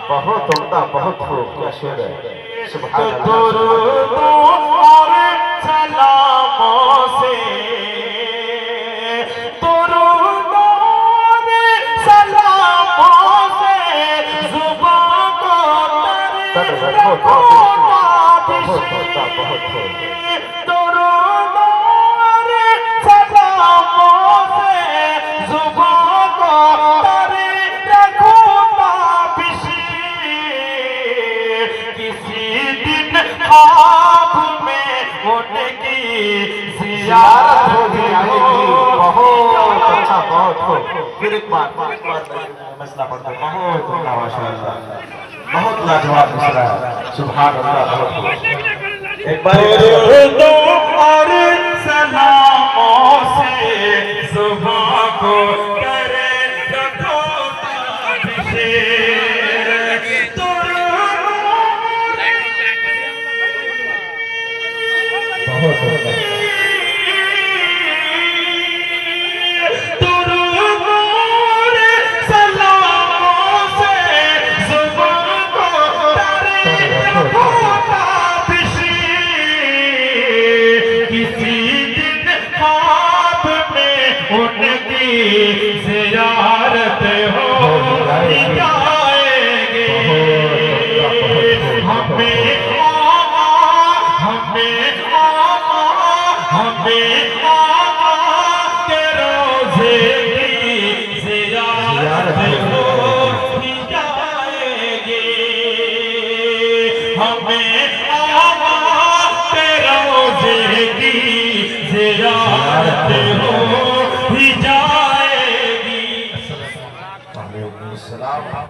بہت عمدہ، بہت خوب، کیا شعر ہے، سبحان اللہ۔ درود اور سلاموں سے، درود اور سلاموں سے زباں کو تر رکھو تابشی، درود اور سلاموں سے زباں کو تر رکھو تابشی، کسی دن خواب میں ان کی زیارت ہوگی، آئے گی، بہت اچھا، بہت خوب۔ پھر ایک بات مسئلہ پڑھتا ہے، بہت عمدہ، ماشاءاللہ، بہت لاجواب مسئلہ ہے، سبحان اللہ، بہت خوب۔ ایک بار درود اور سلاموں سے صبح کو کرے رکھو تابشی، بہت عمدہ۔ زیارت ہو جائے گے، ہمیں آقا کے روضے کی زیارت ہو جائے گی، ہمیں آقا کے روضے کی زیارت